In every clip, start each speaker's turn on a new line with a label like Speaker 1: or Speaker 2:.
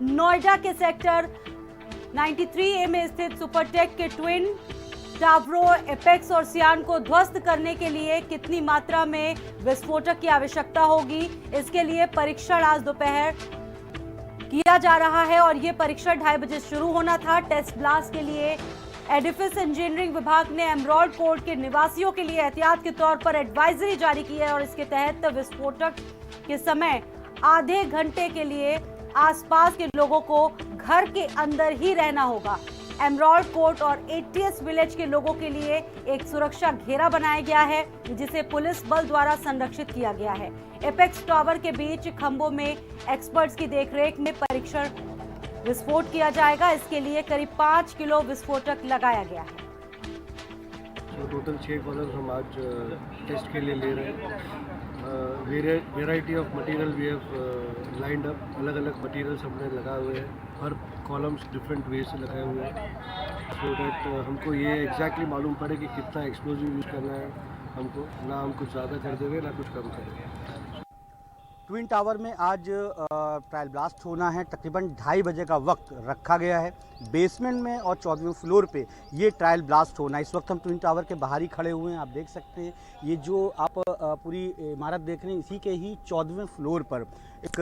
Speaker 1: नोएडा के sector 93A में स्थित सुपरटेक के ट्विन टावरों एपेक्स और सियान को ध्वस्त करने के लिए कितनी मात्रा में विस्फोटक की आवश्यकता होगी, इसके लिए परीक्षण आज दोपहर किया जा रहा है और ये परीक्षण 2:30 बजे शुरू होना था। टेस्ट ब्लास्ट के लिए एडिफिस इंजीनियरिंग विभाग ने एमराल्ड कोर्ट के निवासियों के लिए एहतियात के तौर पर एडवाइजरी जारी की है और इसके तहत विस्फोटक के समय आधे घंटे के लिए आसपास के लोगों को घर के अंदर ही रहना होगा। एमराल्ड कोर्ट और एटीएस विलेज के लोगों के लिए एक सुरक्षा घेरा बनाया गया है, जिसे पुलिस बल द्वारा संरक्षित किया गया है। एपेक्स टावर के बीच खंभों में एक्सपर्ट्स की देखरेख में परीक्षण विस्फोट किया जाएगा। इसके लिए करीब 5 किलो विस्फोटक लगाया गया है।
Speaker 2: तो टोटल 6 कॉलम हम आज टेस्ट के लिए ले रहे हैं। Variety of material we have lined up, अलग अलग मटेरियल्स हमने लगाए हुए हैं, हर कॉलम्स डिफरेंट वे से लगाए हुए हैं, सो दैट हमको ये एग्जैक्टली मालूम पड़े कि कितना एक्सप्लोजिव यूज़ करना है हमको, ना हम कुछ ज़्यादा कर देंगे ना कुछ कम करेंगे।
Speaker 3: ट्विन टावर में आज ट्रायल ब्लास्ट होना है। तकरीबन 2:30 बजे का वक्त रखा गया है। बेसमेंट में और 14वें फ्लोर पे ये ट्रायल ब्लास्ट होना है। इस वक्त हम ट्विन टावर के बाहर ही खड़े हुए हैं। आप देख सकते हैं ये जो आप पूरी इमारत देख रहे हैं, इसी के ही 14वें फ्लोर पर एक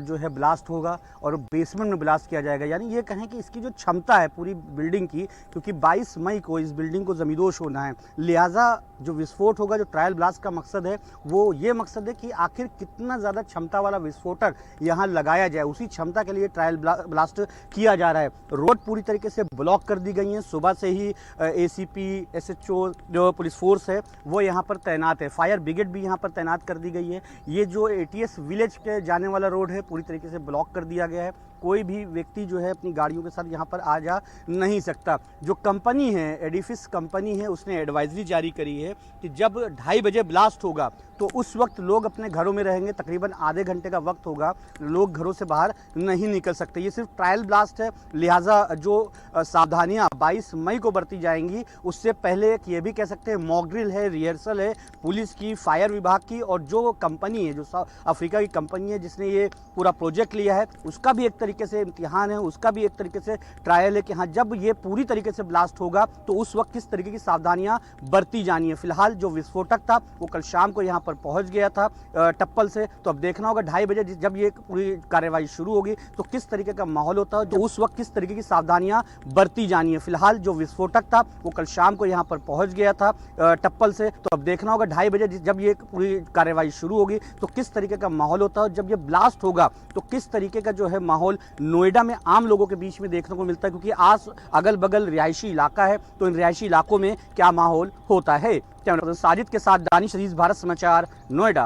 Speaker 3: जो है ब्लास्ट होगा और बेसमेंट में ब्लास्ट किया जाएगा। यानी ये कहें कि इसकी जो क्षमता है पूरी बिल्डिंग की, क्योंकि 22 मई को इस बिल्डिंग को जमींदोज होना है, लिहाजा जो विस्फोट होगा, जो ट्रायल ब्लास्ट का मकसद है वो ये मकसद है कि आखिर कितना ज़्यादा क्षमता वाला विस्फोटक यहाँ लगाया जाए, उसी क्षमता के लिए ट्रायल ब्लास्ट किया जा रहा है। रोड पूरी तरीके से ब्लॉक कर दी गई हैं। सुबह से ही एसीपी, एसएचओ जो पुलिस फोर्स है वो यहाँ पर तैनात है। फायर ब्रिगेड भी यहाँ पर तैनात कर दी गई है। ये जो एटीएस विलेज के जाने वाला रोड है पूरी तरीके से ब्लॉक कर दिया गया है। कोई भी व्यक्ति जो है अपनी गाड़ियों के साथ यहाँ पर आ जा नहीं सकता। जो कंपनी है, एडिफिस कंपनी है, उसने एडवाइजरी जारी करी है कि जब 2:30 बजे ब्लास्ट होगा तो उस वक्त लोग अपने घरों में रहेंगे। तकरीबन आधे घंटे का वक्त होगा, लोग घरों से बाहर नहीं निकल सकते। ये सिर्फ ट्रायल ब्लास्ट है, लिहाजा जो सावधानियाँ 22 मई को बरती जाएंगी उससे पहले ये भी कह सकते हैं मॉक ड्रिल है, रिहर्सल है पुलिस की, फायर विभाग की, और जो कंपनी है, जो साउथ अफ्रीका की कंपनी है जिसने ये पूरा प्रोजेक्ट लिया है, उसका भी एक तरीके से इम्तिहान है, उसका भी एक तरीके से ट्रायल है कि हाँ जब ये पूरी तरीके से ब्लास्ट होगा तो उस वक्त किस तरीके की सावधानियां बरती जानी है। फिलहाल जो विस्फोटक था वो कल शाम को यहाँ पर पहुंच गया था टप्पल से, तो अब देखना होगा 2:30 बजे जब ये पूरी कार्यवाही शुरू होगी तो किस तरीके का माहौल होता है, तो उस वक्त किस तरीके की सावधानियां बरती जानी है। फिलहाल जो विस्फोटक था वो कल शाम को यहाँ पर पहुंच गया था टप्पल से, तो अब देखना होगा 2:30 बजे जब ये पूरी कार्यवाही शुरू होगी तो किस तरीके का माहौल होता है, जब ये ब्लास्ट होगा तो किस तरीके का जो है माहौल नोएडा में आम लोगों के बीच में देखने को मिलता है, क्योंकि आस अगल बगल रिहायशी इलाका है, तो इन रिहायशी इलाकों में क्या माहौल होता है। कैमरा पर्सन साजिद के साथ दानिश अजीज, भारत समाचार, नोएडा।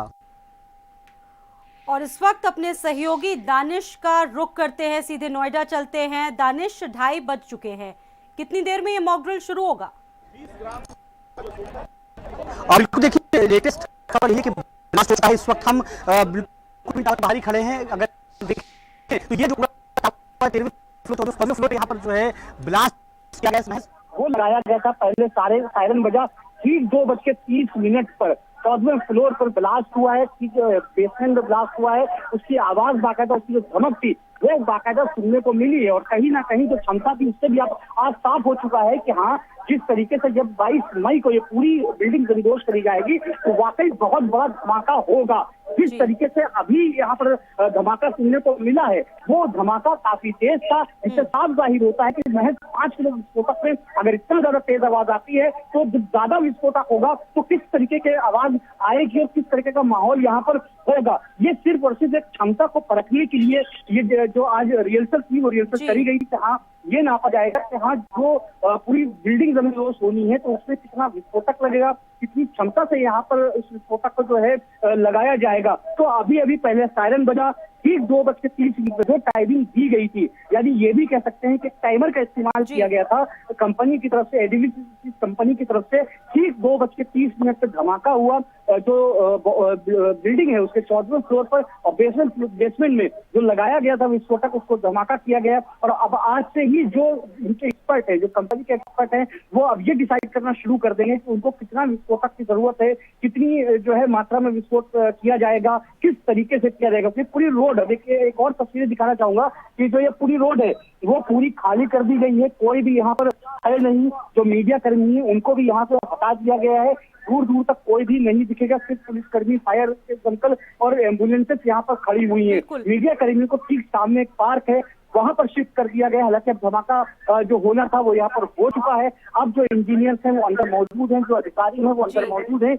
Speaker 1: और इस वक्त अपने सहयोगी दानिश का रुख करते हैं, सीधे नोएडा चलते हैं। दानिश, 2:30 बज चुके हैं, कितनी देर में ये मॉक ड्रिल शुरू होगा?
Speaker 3: और देखिए लेटेस्ट खबर ये कि ब्लास्ट होता है। इस वक्त हम बिल्कुल बाहर ही खड़े हैं। अगर देखें तो ये जो फ्लोर यहाँ पर जो है ब्लास्ट किया गया
Speaker 4: वो लगाया गया था। पहले सारे सायरन बजा, ठीक 2:30 पर 14वें फ्लोर पर ब्लास्ट हुआ है, बेसमेंट में ब्लास्ट हुआ है। उसकी आवाज बाकायदा, उसकी जो धमक थी वो बाकायदा सुनने को मिली है और कहीं ना कहीं जो क्षमता थी उससे भी अब आज साफ हो चुका है कि हाँ जिस तरीके से जब 22 मई को ये पूरी बिल्डिंग जमींदोज करी जाएगी तो वाकई बहुत बड़ा धमाका होगा। जिस तरीके से अभी यहाँ पर धमाका सुनने को मिला है वो धमाका काफी तेज था। इससे साफ जाहिर होता है कि महज 5 किलो विस्फोटक में अगर इतना ज्यादा तेज आवाज आती है तो जब ज्यादा विस्फोटक होगा तो किस तरीके के आवाज आएगी और किस तरीके का माहौल यहाँ पर होगा। ये सिर्फ और सिर्फ एक क्षमता को परखने के लिए ये जो आज रिहर्सल थी वो रिहर्सल करी गई थी। हाँ ये नापा जाएगा कि हाँ जो पूरी बिल्डिंग जमींदोज होनी है तो उसमें कितना विस्फोटक लगेगा, कितनी क्षमता से यहाँ पर उस विस्फोटक को जो है लगाया जाएगा। तो अभी अभी पहले सायरन बजा, ठीक 2:30 जो टाइमिंग दी गई थी, यानी ये भी कह सकते हैं कि टाइमर का इस्तेमाल किया गया था कंपनी की तरफ से, एडिफिस कंपनी की तरफ से। ठीक 2:30 पे धमाका हुआ जो बिल्डिंग है उसके 14वें फ्लोर पर और बेसमेंट में जो लगाया गया था विस्फोटक, उसको धमाका किया गया। और अब आज से ही जो उनके एक्सपर्ट है, जो कंपनी के एक्सपर्ट हैं, वो अब ये डिसाइड करना शुरू कर देंगे कि उनको कितना विस्फोटक की जरूरत है, कितनी जो है मात्रा में विस्फोट किया जाएगा, किस तरीके से किया जाएगा। पूरी रोड, देखिए एक और तस्वीरें दिखाना चाहूंगा कि जो ये पूरी रोड है वो पूरी खाली कर दी गई है, कोई भी यहाँ पर है नहीं। जो मीडिया कर्मी है उनको भी यहाँ से हटा दिया गया है, दूर दूर तक कोई भी नहीं दिखेगा, सिर्फ पुलिसकर्मी, फायर के दमकल और एम्बुलेंसेस यहाँ पर खड़ी हुई हैं। मीडिया कर्मियों को ठीक सामने एक पार्क है, वहां पर शिफ्ट कर दिया गया। हालांकि अब धमाका जो होना था वो यहाँ पर हो चुका है। अब जो इंजीनियर्स हैं वो अंदर मौजूद हैं, जो अधिकारी हैं वो अंदर मौजूद हैं।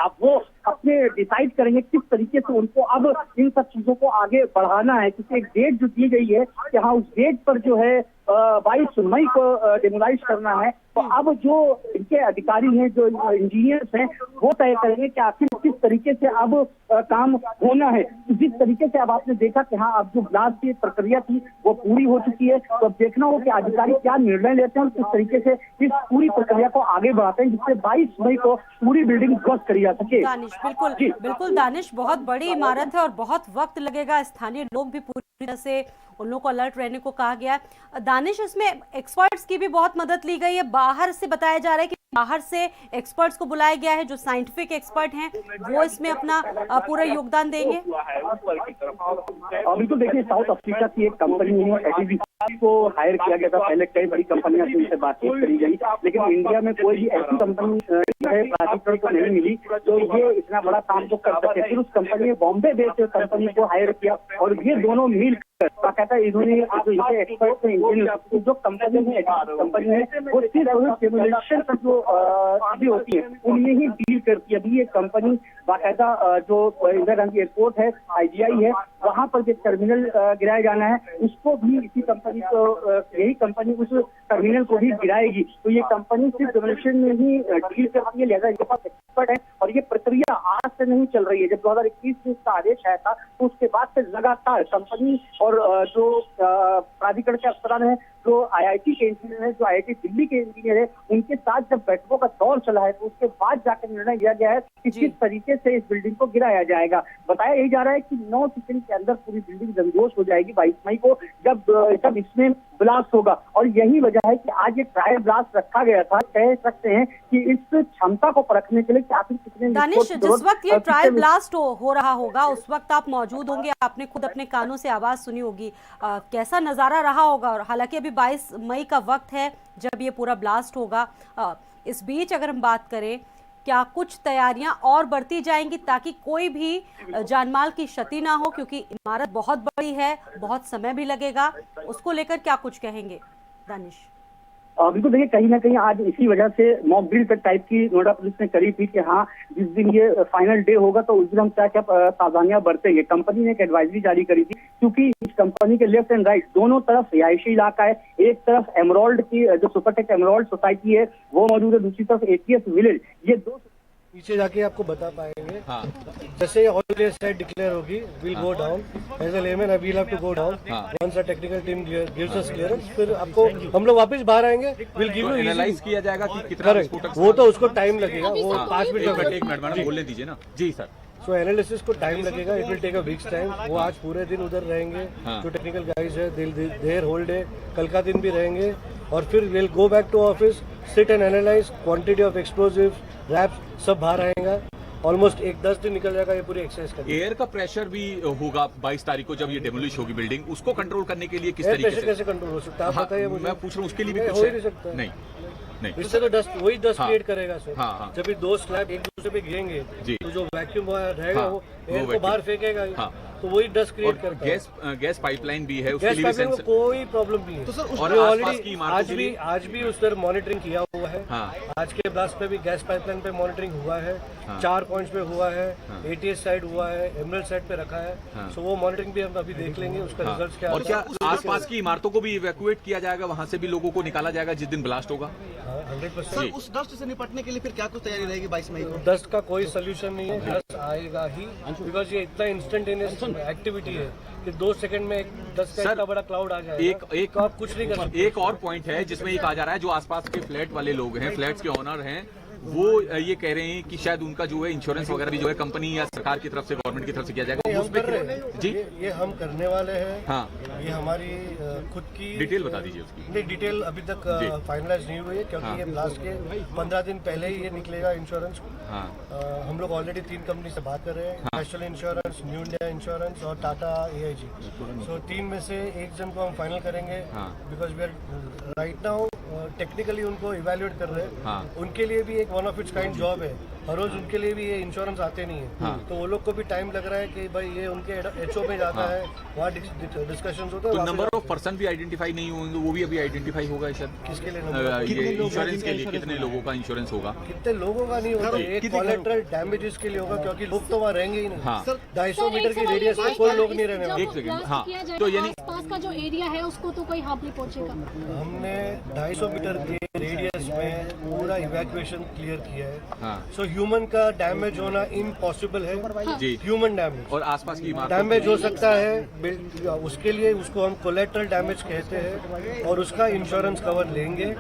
Speaker 4: अब वो अपने डिसाइड करेंगे किस तरीके से उनको अब इन सब चीजों को आगे बढ़ाना है, क्योंकि एक डेट जो दी गई है कि हाँ उस डेट पर जो है 22 मई को डिमोलाइज करना है। तो अब जो इनके अधिकारी हैं, जो इंजीनियर्स हैं, वो तय करेंगे कि आखिर किस तरीके से अब काम होना है। जिस तरीके से अब आपने देखा कि हाँ अब जो ब्लास्ट की प्रक्रिया थी वो पूरी हो चुकी है, तो अब देखना हो कि अधिकारी क्या निर्णय लेते हैं और किस तरीके से इस पूरी प्रक्रिया को आगे बढ़ाते हैं, जिससे 22 मई को पूरी बिल्डिंग ध्वस्त करी जा सके।
Speaker 1: दानिश, बिल्कुल दानिश, बहुत बड़ी इमारत है और बहुत वक्त लगेगा। स्थानीय लोग भी पूरी तरह से उन लोगों को अलर्ट रहने को कहा गया है। दानिश, इसमें एक्सपर्ट्स की भी बहुत मदद ली गई है। बाहर से बताया जा रहा है कि बाहर से एक्सपर्ट्स को बुलाया गया है, जो साइंटिफिक एक्सपर्ट हैं वो इसमें अपना पूरा योगदान देंगे।
Speaker 4: बिल्कुल, देखिए साउथ अफ्रीका की एक कंपनी है एडीबी को हायर किया गया था। पहले कई बड़ी कंपनियां थी, उनसे बातचीत करी गई, लेकिन इंडिया में कोई भी ऐसी कंपनी प्राधिकरण को नहीं मिली तो ये इतना बड़ा काम तो कर सके। फिर उस कंपनी ने बॉम्बे बेस्ड कंपनी को हायर किया और ये दोनों मिल कहता है इन्होंने एक्सपर्ट जो कंपनी है वो सिर्फ सिमुलेशन पर जो चीजें होती है उनमें ही डील करती है। अभी ये कंपनी बाकायदा जो इंदिरा गांधी एयरपोर्ट है, IGI है, वहां पर जो टर्मिनल गिराया जाना है उसको भी इसी कंपनी को, यही कंपनी उस टर्मिनल को भी गिराएगी। तो ये कंपनी सिर्फ सिमुलेशन में ही डील करती है, लिहाजा इनके पास एक्सपर्ट है। और ये प्रक्रिया आज से नहीं चल रही है। जब 2021 में इसका आदेश आया था तो उसके बाद से लगातार कंपनी और जो प्राधिकरण के अफसरान है, जो IIT के इंजीनियर है, जो IIT दिल्ली के इंजीनियर है, उनके साथ जब बैठकों का दौर चला है तो उसके बाद जाकर निर्णय लिया गया है कि किस तरीके से इस बिल्डिंग को गिराया जाएगा। बताया यही जा रहा है कि 9 सेकंड के अंदर पूरी बिल्डिंग जमजोश हो जाएगी 22 मई को, जब इसमें ब्लास्ट होगा। और यही वजह है कि आज ये ट्रायल ब्लास्ट रखा गया था। कह सकते हैं कि इस क्षमता को परखने के लिए कि आखिर कितने
Speaker 1: दानिश, जिस वक्त ये ट्रायल ब्लास्ट हो रहा होगा उस वक्त आप मौजूद होंगे, आपने खुद अपने कानों से आवाज सुनी होगी, कैसा नजारा रहा होगा। और हालांकि अभी 22 मई का वक्त है जब ये पूरा ब्लास्ट होगा। इस बीच अगर हम बात करें, क्या कुछ तैयारियां और बढ़ती जाएंगी ताकि कोई भी जानमाल की क्षति ना हो, क्योंकि इमारत बहुत बड़ी है, बहुत समय भी लगेगा, उसको लेकर क्या कुछ कहेंगे दानिश?
Speaker 4: बिल्कुल, देखिए कहीं ना कहीं आज इसी वजह से मॉक ड्रिल टाइप की नोएडा पुलिस ने करी थी कि हाँ जिस दिन ये फाइनल डे होगा तो उस दिन हम क्या क्या सावधानियां बरतेंगे। कंपनी ने एक एडवाइजरी जारी करी थी, क्योंकि इस कंपनी के लेफ्ट एंड राइट दोनों तरफ रिहायशी इलाका है। एक तरफ एमराल्ड की जो सुपरटेक एमराल्ड सोसाइटी है वो मौजूद है, दूसरी तरफ ATS विलेज। ये दो
Speaker 2: पीछे जाके आपको बता पाएंगे। जैसे हॉलिडे सेट डिक्लेयर होगी, will go down as a layman, I will have to go down once a technical team gives us clearance. फिर आपको हम लोग वापस बाहर आएंगे, विल गिव यू
Speaker 5: एनालाइज किया जाएगा कि कितना विस्फोटक।
Speaker 2: वो तो उसको टाइम लगेगा, वो 5 मिनट।
Speaker 5: एक मिनट मैडम बोलने दीजिए ना जी सर।
Speaker 2: सो एनालिसिस को टाइम लगेगा, it will take a weeks time. वो आज पूरे दिन उधर रहेंगे, जो टेक्निकल गाइज है देयर होल डे, कल का दिन भी रहेंगे और फिर will go back to office, sit and analyse quantity of explosives, wraps सब बाहर आएगा। ऑलमोस्ट 10 दिन निकल जाएगा ये पूरी एक्सरसाइज करके।
Speaker 5: एयर का प्रेशर भी होगा 22 तारीख को जब ये डेमोलिश होगी बिल्डिंग, उसको कंट्रोल करने के लिए किस तरीके से
Speaker 2: कैसे कंट्रोल हो सकता है आप बताइए मुझे।
Speaker 5: मैं पूछ रहा हूँ उसके लिए भी कुछ
Speaker 2: हो ही नहीं सकता।
Speaker 5: नहीं
Speaker 2: इससे तो डस्ट क्रिएट करेगा सर।
Speaker 5: हाँ।
Speaker 2: जब ये 2 स्लैब एक दूसरे पे गिरेंगे तो जो वैक्यूम रहेगा वो एयर को बाहर फेंकेगा, तो वही डस्ट क्रिएट करता है।
Speaker 5: गैस पाइपलाइन भी है, उसके लिए
Speaker 2: भी कोई प्रॉब्लम नहीं है। तो सर
Speaker 5: और आसपास की इमारतों के लिए
Speaker 2: आज भी उस तरह मॉनिटरिंग किया हुआ है। आज के ब्लास्ट पे भी गैस पाइपलाइन पे मॉनिटरिंग हुआ है, 4 पॉइंट्स पे हुआ है, ATS साइड हुआ है, एमरल्ड साइड पे रखा है। सो वो मॉनिटरिंग भी हम अभी देख लेंगे, उसका रिजल्ट क्या है।
Speaker 5: और क्या आसपास की इमारतों को भी इवैक्यूएट किया जाएगा, वहां से भी लोगों को निकाला जाएगा जिस दिन ब्लास्ट होगा?
Speaker 2: 100%।
Speaker 6: उस डस्ट से निपटने के लिए फिर क्या कुछ तैयारी रहेगी 22 मई को?
Speaker 2: डस्ट का कोई सोल्यूशन नहीं है, डस्ट आएगा ही, बिकॉज ये इतना इंस्टेंटेनियस एक्टिविटी है कि 2 सेकंड में डस्ट का इतना बड़ा क्लाउड आ जाएगा।
Speaker 5: एक
Speaker 2: आप कुछ नहीं कर सकते।
Speaker 5: एक और पॉइंट है जिसमें ये कहा जा रहा है जो आसपास के फ्लैट वाले लोग हैं, फ्लैट्स के ऑनर हैं, वो ये कह रहे हैं कि शायद उनका जो है इंश्योरेंस वगैरह भी जो है कंपनी या सरकार की तरफ से, गवर्नमेंट की तरफ से किया जाएगा।
Speaker 2: हम कर रहे हैं
Speaker 5: जी,
Speaker 2: ये हम करने वाले हैं।
Speaker 5: हाँ,
Speaker 2: ये हमारी खुद की
Speaker 5: डिटेल बता दीजिए उसकी।
Speaker 2: नहीं, डिटेल अभी तक फाइनलाइज नहीं हुई है, क्योंकि
Speaker 5: हाँ।
Speaker 2: ये ब्लास्ट के 15 दिन पहले ही ये निकलेगा इंश्योरेंस।
Speaker 5: हाँ,
Speaker 2: हम लोग ऑलरेडी 3 कंपनी से बात कर रहे हैं, national insurance, new India insurance और टाटा AIG। सो 3 में से एक जन को हम फाइनल करेंगे,
Speaker 5: हाँ।
Speaker 2: Because we are right now technically उनको इवेल्युएट कर रहे हैं।
Speaker 5: हाँ।
Speaker 2: उनके लिए भी एक one of its kind job है, हर रोज उनके लिए भी ये इंश्योरेंस आते नहीं है।
Speaker 5: हाँ।
Speaker 2: तो वो लोग को भी टाइम लग रहा है कि भाई ये उनके HO में जाता है, वहाँ डिस्कशन होता है।
Speaker 5: तो नंबर ऑफ पर्सन भी आइडेंटिफाई नहीं होंगे, वो भी अभी आइडेंटिफाई होगा शायद।
Speaker 2: किसके लिए
Speaker 5: ये इंश्योरेंस के लिए कितने लोगों का इंश्योरेंस होगा?
Speaker 2: कितने लोगों का नहीं होता, एक कोलेटरल डैमेजेस के लिए होगा, क्योंकि लोग तो वहाँ रहेंगे ही नहीं।
Speaker 5: हाँ।
Speaker 2: 250 मीटर की रेडियस में कोई लोग नहीं रहने वाले।
Speaker 5: एक सेकंड, हाँ, तो यानी
Speaker 7: आसपास का जो एरिया है उसको तो कोई हार्म नहीं पहुंचेगा।
Speaker 2: हमने 250 मीटर के रेडियस में पूरा इवैक्यूएशन क्लियर किया है।
Speaker 5: हाँ।
Speaker 2: सो ह्यूमन का डैमेज होना इम्पॉसिबल है।
Speaker 5: जी,
Speaker 2: ह्यूमन डैमेज
Speaker 5: और आसपास की इमारत
Speaker 2: डैमेज हो सकता है, उसके लिए उसको हम कोलेटरल डैमेज कहते हैं और उसका इंश्योरेंस कवर लेंगे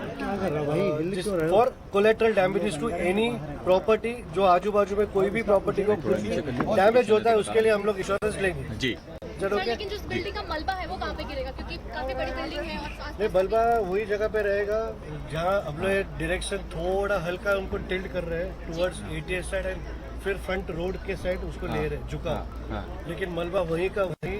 Speaker 2: for collateral damages to any property. जो आजू बाजू में कोई भी प्रॉपर्टी को कुछ डैमेज होता है, उसके लिए हम लोग इंश्योरेंस लेंगे।
Speaker 5: जी,
Speaker 2: चलो,
Speaker 7: लेकिन जो बिल्डिंग का मलबा है वो कहाँ पे गिरेगा, क्योंकि काफी बड़ी बिल्डिंग है और
Speaker 2: नहीं, बल्बा वही जगह पे रहेगा जहाँ हम लोग डायरेक्शन थोड़ा हल्का उनको टिल्ट कर रहे हैं टुवर्ड्स 88 साइड एंड फिर फ्रंट रोड के साइड उसको ले रहे हैं झुका।
Speaker 5: हाँ।
Speaker 2: लेकिन मलबा वहीं का वहीं,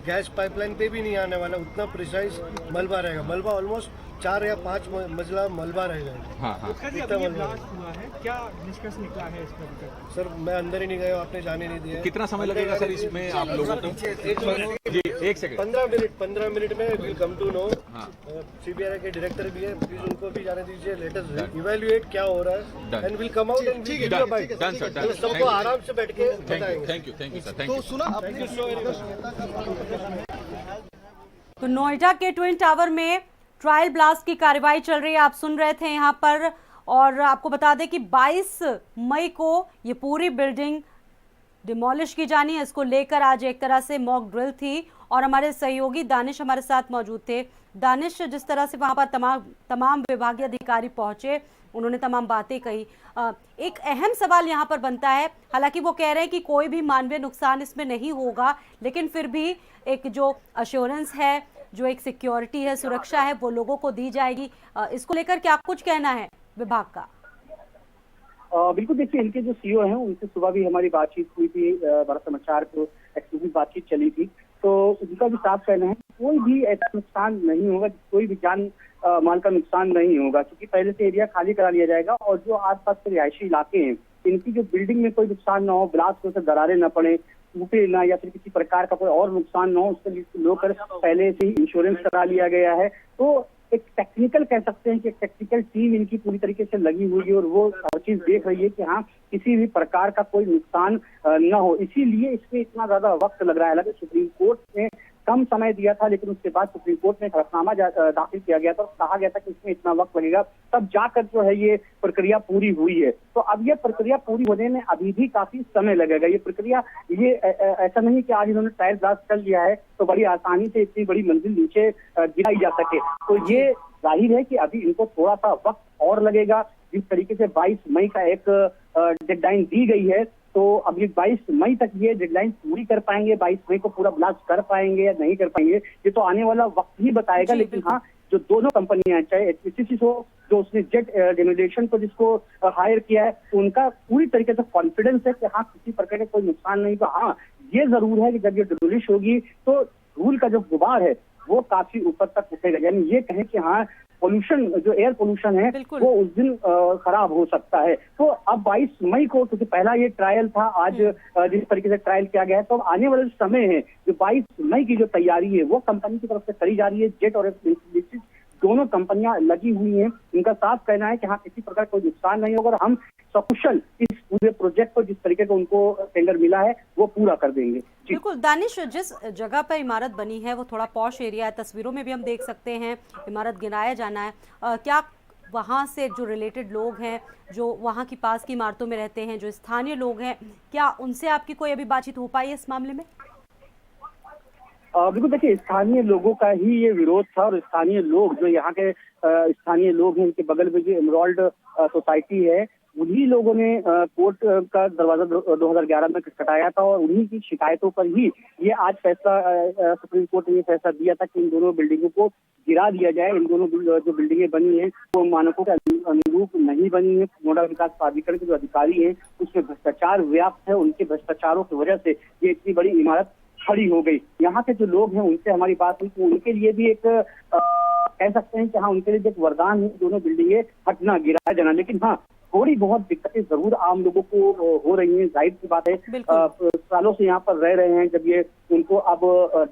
Speaker 2: गैस पाइपलाइन पे भी नहीं आने वाला, उतना प्रिसाइज मलबा रहेगा। मलबा ऑलमोस्ट 4 या 5 मंजिला मलबा रहेगा।
Speaker 5: हाँ, हाँ।
Speaker 2: इतना मलबा
Speaker 8: हुआ है, क्या निष्कर्ष निकला है इसका?
Speaker 2: सर, मैं अंदर ही नहीं गया, आपने जाने नहीं दिया।
Speaker 5: कितना समय लगेगा सर इसमें आप लोगों को? जी, एक सेकंड,
Speaker 2: 15 मिनट में विल कम टू नो।
Speaker 5: हाँ।
Speaker 2: CBI के डायरेक्टर भी है, प्लीज उनको भी जाने दीजिए। लेट अस इवैल्यूएट क्या हो रहा है and will come out and give you a bite.
Speaker 5: Done sir, done.
Speaker 2: सबको आराम से बैठ के बताएंगे।
Speaker 5: Thank you sir, thank you.
Speaker 1: तो नोएडा के ट्विन टावर में ट्रायल ब्लास्ट की कार्रवाई चल रही है, आप सुन रहे थे यहाँ पर। और आपको बता दें कि 22 मई को ये पूरी बिल्डिंग डिमोलिश की जानी है। इसको लेकर आज एक तरह से मॉक ड्रिल थी और हमारे सहयोगी दानिश हमारे साथ मौजूद थे। दानिश, जिस तरह से वहाँ पर तमाम विभागीय अधिकारी पहुँचे, उन्होंने तमाम बातें कही, एक अहम सवाल यहाँ पर बनता है। हालांकि वो कह रहे हैं कि कोई भी मानवीय नुकसान इसमें नहीं होगा, लेकिन फिर भी एक जो अश्योरेंस है, जो एक सिक्योरिटी है, सुरक्षा है, वो लोगों को दी जाएगी। इसको लेकर क्या कुछ कहना है विभाग का?
Speaker 4: बिल्कुल, देखिए, इनके जो CEO हैं उनसे सुबह भी हमारी बातचीत हुई थी, भारत समाचार को एक्सक्लूसिव बातचीत चली थी। तो उनका भी साफ कहना है कोई भी ऐसा नुकसान नहीं होगा, कोई भी जान माल का नुकसान नहीं होगा, क्योंकि पहले से एरिया खाली करा लिया जाएगा और जो आसपास के रिहायशी इलाके हैं इनकी जो बिल्डिंग में कोई नुकसान ना हो, ब्लास्ट हो, दरारें न पड़े, टूटे ना, या फिर किसी प्रकार का कोई और नुकसान ना हो, उसके लिए लोग पहले से ही इंश्योरेंस करा लिया गया है। तो एक टेक्निकल कह सकते हैं कि एक टेक्निकल टीम इनकी पूरी तरीके से लगी हुई है और वो हर चीज देख रही है कि हाँ, किसी भी प्रकार का कोई नुकसान न हो। इसीलिए इसमें इतना ज्यादा वक्त लग रहा है। हालांकि सुप्रीम कोर्ट ने कम समय दिया था, लेकिन उसके बाद सुप्रीम कोर्ट में हलफनामा दाखिल किया गया था और कहा गया था कि इसमें इतना वक्त लगेगा, तब जाकर जो है ये प्रक्रिया पूरी हुई है। तो अब ये प्रक्रिया पूरी होने में अभी भी काफी समय लगेगा। ये प्रक्रिया, ये ऐसा नहीं कि आज इन्होंने ट्रायल ब्लास्ट कर लिया है तो बड़ी आसानी से इतनी बड़ी मंजिल नीचे गिराई जा सके। तो ये जाहिर है कि अभी इनको थोड़ा सा वक्त और लगेगा। जिस तरीके से 22 मई का एक डेडलाइन दी गई है, तो अभी 22 मई तक ये डेडलाइन पूरी कर पाएंगे, 22 मई को पूरा ब्लास्ट कर पाएंगे या नहीं कर पाएंगे, ये तो आने वाला वक्त ही बताएगा। लेकिन हाँ, जो दोनों कंपनियां, चाहे HPCC हो, जो उसने जेट डेमोलिशन को जिसको हायर किया है, उनका पूरी तरीके से कॉन्फिडेंस है कि हाँ, किसी प्रकार का कोई नुकसान नहीं। तो हाँ, ये जरूर है कि जब ये डेमोलिश होगी तो धूल का जो गुबार है वो काफी ऊपर तक उठेगा। यानी ये कहें कि हाँ, पोल्यूशन, जो एयर पोल्यूशन है वो उस दिन खराब हो सकता है। तो अब 22 मई को, क्योंकि पहला ये ट्रायल था, आज जिस तरीके से ट्रायल किया गया है, तो अब आने वाले समय है, जो 22 मई की जो तैयारी है वो कंपनी की तरफ से करी जा रही है। जेट और HPCC दोनों कंपनियां लगी हुई हैं। इनका साफ कहना है कि हाँ, किसी प्रकार कोई नुकसान नहीं होगा और हम सकुशल इस पूरे प्रोजेक्ट को, जिस तरीके का उनको टेंडर मिला है, वो पूरा कर देंगे।
Speaker 1: बिल्कुल दानिश, जिस जगह पर इमारत बनी है वो थोड़ा पॉश एरिया है, तस्वीरों में भी हम देख सकते हैं इमारत गिराया जाना है। क्या वहाँ से जो रिलेटेड लोग हैं, जो वहाँ की पास की इमारतों में रहते हैं, जो स्थानीय लोग हैं, क्या उनसे आपकी कोई अभी बातचीत हो पाई है इस मामले में?
Speaker 4: बिल्कुल, देखिए, स्थानीय लोगों का ही ये विरोध था और स्थानीय लोग, जो यहाँ के स्थानीय लोग हैं, इनके बगल में जो एमराल्ड सोसाइटी है, उन्हीं लोगों ने कोर्ट का दरवाजा 2011 में खटखटाया था और उन्हीं की शिकायतों पर ही ये आज फैसला सुप्रीम कोर्ट ने ये फैसला दिया था कि इन दोनों बिल्डिंगों को गिरा दिया जाए। इन दोनों जो बिल्डिंगें बनी हैं वो मानकों के अनुरूप नहीं बनी है। नोडा विकास प्राधिकरण के जो अधिकारी हैं उसमें भ्रष्टाचार व्याप्त है। उनके भ्रष्टाचारों की वजह से ये इतनी बड़ी इमारत खड़ी हो गई। यहाँ के जो लोग हैं उनसे हमारी बात हुई, तो उनके लिए भी एक कह सकते हैं कि हाँ, उनके लिए एक वरदान है दोनों बिल्डिंगें हटना, गिराया जाना। लेकिन हाँ, थोड़ी बहुत दिक्कतें जरूर आम लोगों को हो रही हैं। जाहिर सी बात है, सालों से यहाँ पर रह रहे हैं। जब ये उनको अब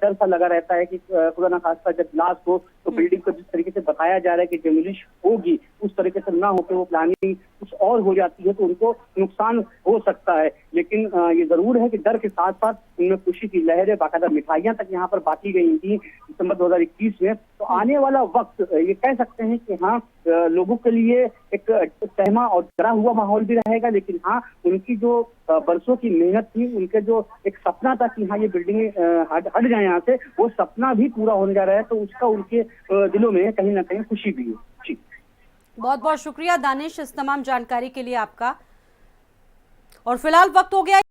Speaker 4: डर सा लगा रहता है कि खुदा ना खास्ता जब ब्लास्ट हो तो बिल्डिंग को जिस तरीके से बताया जा रहा है कि डेमोलिश होगी उस तरीके से ना होकर वो प्लानिंग कुछ और हो जाती है तो उनको नुकसान हो सकता है। लेकिन ये जरूर है कि डर के साथ साथ उनमें खुशी की लहरें, बाकायदा मिठाइयां तक यहाँ पर बांटी गई थी दिसंबर 2021 में। तो आने वाला वक्त ये कह सकते हैं कि हाँ, लोगों के लिए एक सहमा और डरा हुआ माहौल भी रहेगा। लेकिन हाँ, उनकी जो बरसों की मेहनत थी, उनके जो एक सपना था कि हाँ ये बिल्डिंग हट जाए यहाँ से, वो सपना भी पूरा होने जा रहा है। तो उसका उनके दिलों में कहीं ना कहीं खुशी भी है। जी,
Speaker 1: बहुत बहुत शुक्रिया दानिश इस तमाम जानकारी के लिए आपका। और फिलहाल वक्त हो गया